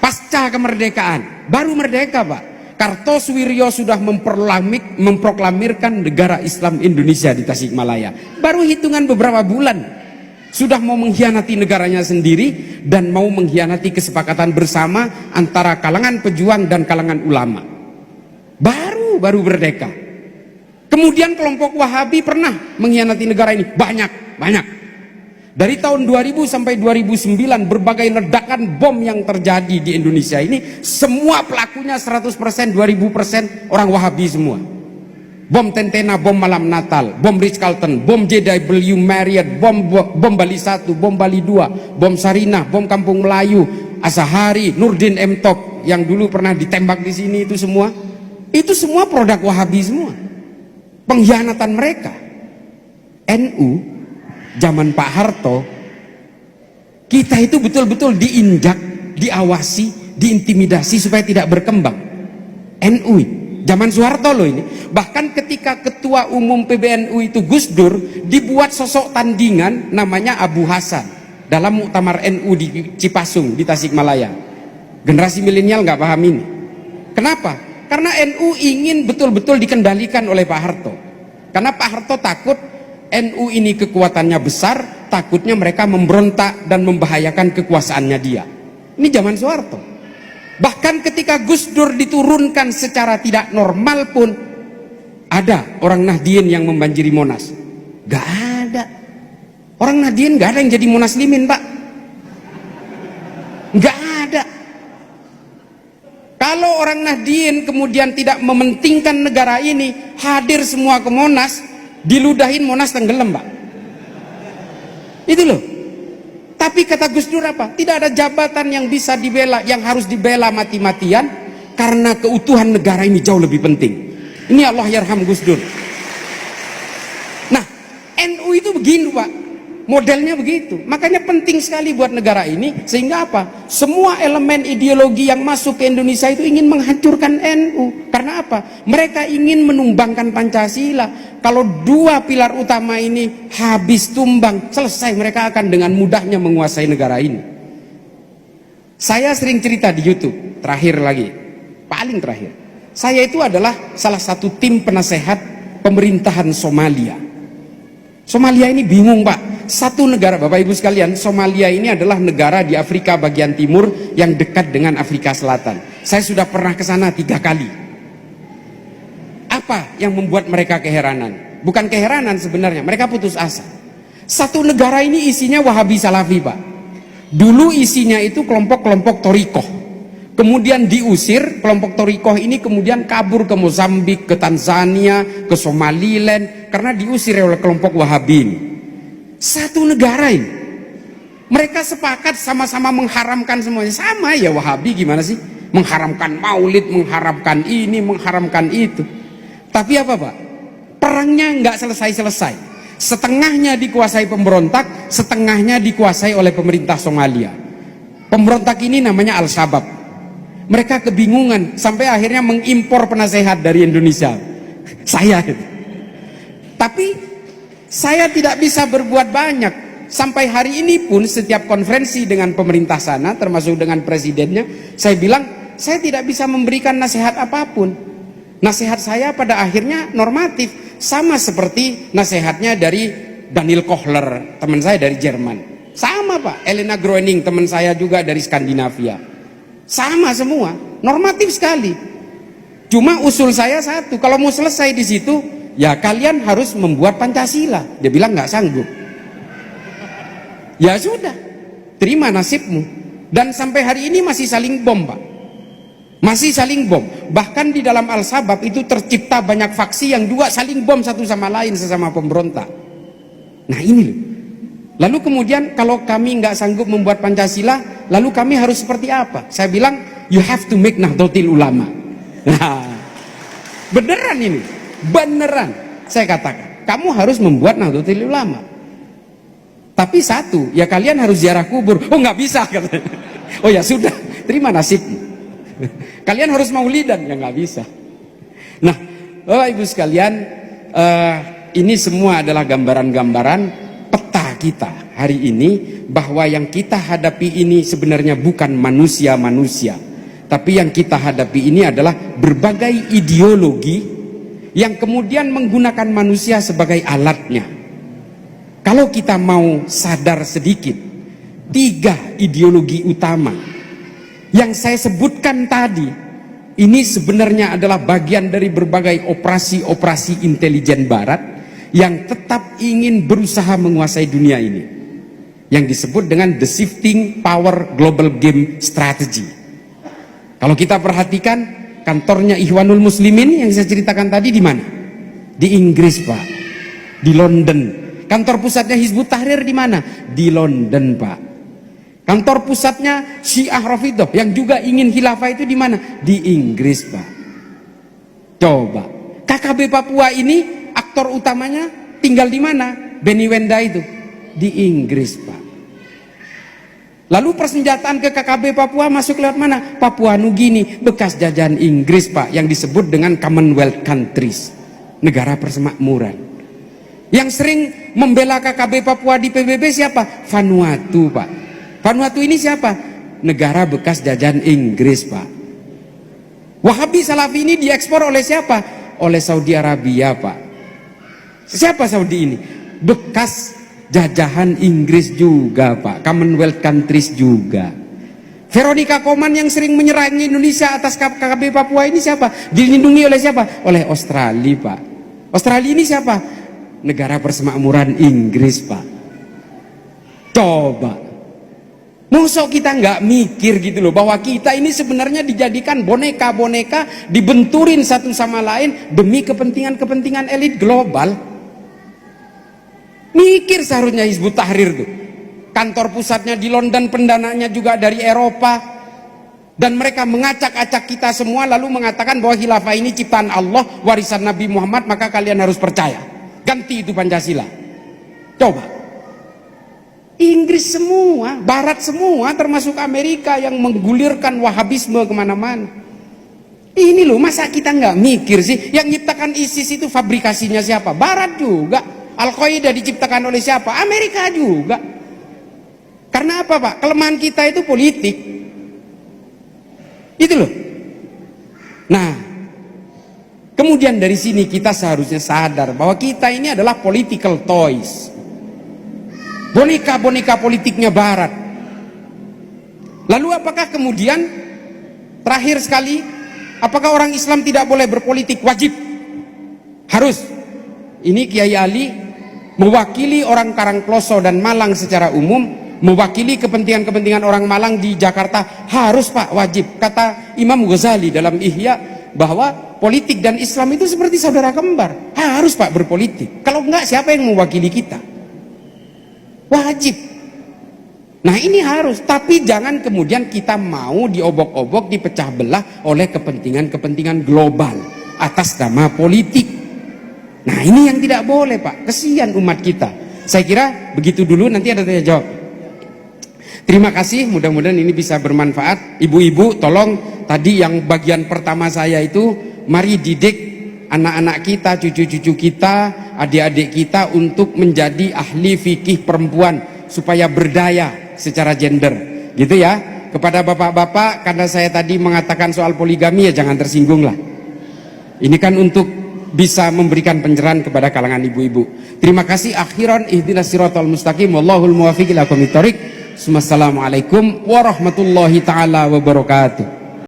Pasca kemerdekaan, baru merdeka Pak, Kartosuwiryo sudah memproklamirkan negara Islam Indonesia di Tasikmalaya. Baru hitungan beberapa bulan sudah mau mengkhianati negaranya sendiri dan mau mengkhianati kesepakatan bersama antara kalangan pejuang dan kalangan ulama. Baru merdeka. Kemudian kelompok Wahabi pernah mengkhianati negara ini banyak. Dari tahun 2000 sampai 2009 berbagai ledakan bom yang terjadi di Indonesia ini semua pelakunya 100%, 2000% orang Wahabi semua. Bom Tentena, bom Malam Natal, bom Ritz-Carlton, bom JW Marriott, bom Bali 1, bom Bali 2, bom Sarinah, bom Kampung Melayu, Asahari, Nurdin M. Top yang dulu pernah ditembak di sini, itu semua produk Wahabi semua. Pengkhianatan mereka. NU zaman Pak Harto, kita itu betul-betul diinjak, diawasi, diintimidasi supaya tidak berkembang. NU zaman Soeharto loh ini. Bahkan ketika ketua umum PBNU itu Gus Dur, dibuat sosok tandingan namanya Abu Hasan dalam muktamar NU di Cipasung di Tasikmalaya. Generasi milenial nggak paham ini. Kenapa? Karena NU ingin betul-betul dikendalikan oleh Pak Harto. Karena Pak Harto takut NU ini kekuatannya besar, takutnya mereka memberontak dan membahayakan kekuasaannya dia. Ini zaman Soeharto. Bahkan ketika Gus Dur diturunkan secara tidak normal pun ada orang Nahdien yang membanjiri Monas. Gak ada. Orang Nahdien gak ada yang jadi Munaslimin Pak. Gak ada. Kalau orang Nahdien kemudian tidak mementingkan negara ini, hadir semua ke Monas, diludahin Monas tenggelam Pak. Itu loh. Tapi kata Gus Dur apa? Tidak ada jabatan yang bisa dibela, yang harus dibela mati-matian, karena keutuhan negara ini jauh lebih penting. Ini Allah yarham Gus Dur. Nah, NU itu begini Pak, modelnya begitu. Makanya penting sekali buat negara ini, sehingga apa? Semua elemen ideologi yang masuk ke Indonesia itu ingin menghancurkan NU. Karena apa? Mereka ingin menumbangkan Pancasila. Kalau dua pilar utama ini habis tumbang, selesai, mereka akan dengan mudahnya menguasai negara ini. Saya sering cerita di YouTube, paling terakhir. Saya itu adalah salah satu tim penasehat pemerintahan Somalia. Somalia ini bingung Pak. Satu negara, Bapak Ibu sekalian, Somalia ini adalah negara di Afrika bagian timur yang dekat dengan Afrika Selatan. Saya sudah pernah ke sana 3 kali. Apa yang membuat mereka keheranan? Bukan keheranan sebenarnya, mereka putus asa. Satu negara ini isinya Wahabi Salafi Pak. Dulu isinya itu kelompok-kelompok Torikoh. Kemudian diusir, kelompok Torikoh ini kemudian kabur ke Mozambik, ke Tanzania, ke Somaliland, karena diusir oleh kelompok Wahabi ini. Satu negara ini, mereka sepakat sama-sama mengharamkan semuanya. Sama ya Wahabi gimana sih? Mengharamkan maulid, mengharamkan ini, mengharamkan itu. Tapi apa Pak? Perangnya nggak selesai-selesai. Setengahnya dikuasai pemberontak, setengahnya dikuasai oleh pemerintah Somalia. Pemberontak ini namanya Al-Shabaab. Mereka kebingungan sampai akhirnya mengimpor penasehat dari Indonesia. Saya itu. Tapi saya tidak bisa berbuat banyak. Sampai hari ini pun setiap konferensi dengan pemerintah sana, termasuk dengan presidennya, saya bilang saya tidak bisa memberikan nasihat apapun. Nasihat saya pada akhirnya normatif, sama seperti nasihatnya dari Daniel Kohler, teman saya dari Jerman. Sama Pak, Elena Groening, teman saya juga dari Skandinavia. Sama semua, normatif sekali. Cuma usul saya satu, kalau mau selesai di situ, ya kalian harus membuat Pancasila. Dia bilang nggak sanggup. Ya sudah, terima nasibmu. Dan sampai hari ini masih saling bom Pak. Masih saling bom. Bahkan di dalam Al-Shabaab itu tercipta banyak faksi yang juga saling bom satu sama lain, sesama pemberontak. Nah ini loh. Lalu kemudian kalau kami nggak sanggup membuat Pancasila, lalu kami harus seperti apa? Saya bilang, you have to make Nahdlatul Ulama. Nah, beneran ini, beneran. Saya katakan, kamu harus membuat Nahdlatul Ulama. Tapi satu, ya kalian harus ziarah kubur. Oh nggak bisa katanya. Oh ya sudah, terima nasibmu. Kalian harus maulidan, ya nggak bisa. Nah, Bapak Ibu sekalian, ini semua adalah gambaran-gambaran peta kita. hari ini bahwa yang kita hadapi ini sebenarnya bukan manusia-manusia, tapi yang kita hadapi ini adalah berbagai ideologi yang kemudian menggunakan manusia sebagai alatnya. Kalau kita mau sadar sedikit, 3 ideologi utama yang saya sebutkan tadi, ini sebenarnya adalah bagian dari berbagai operasi-operasi intelijen barat yang tetap ingin berusaha menguasai dunia ini, yang disebut dengan the shifting power global game strategy. Kalau kita perhatikan, kantornya Ikhwanul Muslimin yang saya ceritakan tadi di mana? Di Inggris, Pak. Di London. Kantor pusatnya Hizbut Tahrir di mana? Di London, Pak. Kantor pusatnya Syiah Rafidhah yang juga ingin khilafah itu di mana? Di Inggris, Pak. Coba. KKB Papua ini aktor utamanya tinggal di mana? Benny Wenda itu di Inggris, Pak. Lalu persenjataan ke KKB Papua masuk lewat mana? Papua Nugini, bekas jajahan Inggris, Pak, yang disebut dengan Commonwealth Countries, negara persemakmuran. Yang sering membela KKB Papua di PBB siapa? Vanuatu, Pak. Vanuatu ini siapa? Negara bekas jajahan Inggris, Pak. Wahabi Salafi ini diekspor oleh siapa? Oleh Saudi Arabia, Pak. Siapa Saudi ini? Bekas jajahan Inggris juga, Pak. Commonwealth Countries juga. Veronica Koman yang sering menyerang Indonesia atas KKB Papua ini siapa? Dilindungi oleh siapa? Oleh Australia, Pak. Australia ini siapa? Negara persemakmuran Inggris, Pak. Coba. Mosok kita nggak mikir gitu loh, bahwa kita ini sebenarnya dijadikan boneka-boneka, dibenturin satu sama lain demi kepentingan-kepentingan elit global. Mikir seharusnya Hizbut Tahrir tuh. Kantor pusatnya di London, pendananya juga dari Eropa. Dan mereka mengacak-acak kita semua lalu mengatakan bahwa khilafah ini ciptaan Allah, warisan Nabi Muhammad, maka kalian harus percaya. Ganti itu Pancasila. Coba. Inggris semua, Barat semua, termasuk Amerika yang menggulirkan Wahabisme kemana-mana. Ini loh, masa kita nggak mikir sih? Yang nyiptakan ISIS itu fabrikasinya siapa? Barat juga. Al-Qaeda diciptakan oleh siapa? Amerika juga. Karena apa, Pak? Kelemahan kita itu politik. Itu loh. Nah, kemudian dari sini kita seharusnya sadar bahwa kita ini adalah political toys. Boneka-boneka politiknya Barat. Lalu apakah kemudian, terakhir sekali, apakah orang Islam tidak boleh berpolitik? Wajib. Harus. Ini Kiai Ali mewakili orang Karangploso dan Malang secara umum, mewakili kepentingan-kepentingan orang Malang di Jakarta. Harus, Pak, wajib. Kata Imam Ghazali dalam Ihya bahwa politik dan Islam itu seperti saudara kembar. Harus, Pak, berpolitik. Kalau enggak, siapa yang mewakili kita? Wajib. Nah, ini harus. Tapi jangan kemudian kita mau diobok-obok, dipecah belah oleh kepentingan-kepentingan global atas nama politik. Nah, ini yang tidak boleh, Pak. Kesian umat kita. Saya kira begitu dulu, nanti ada tanya jawab. Terima kasih, mudah-mudahan ini bisa bermanfaat. Ibu-ibu, tolong tadi yang bagian pertama saya itu, mari didik anak-anak kita, cucu-cucu kita, adik-adik kita untuk menjadi ahli fikih perempuan supaya berdaya secara gender, gitu ya. Kepada bapak-bapak, karena saya tadi mengatakan soal poligami, ya jangan tersinggung lah. Ini kan untuk bisa memberikan pencerahan kepada kalangan ibu-ibu. Terima kasih. Akhiran, ihdinas siratal mustaqim, wallahul muwaffiq ila aqwamit thoriq. Wassalamualaikum warahmatullahi taala wabarakatuh.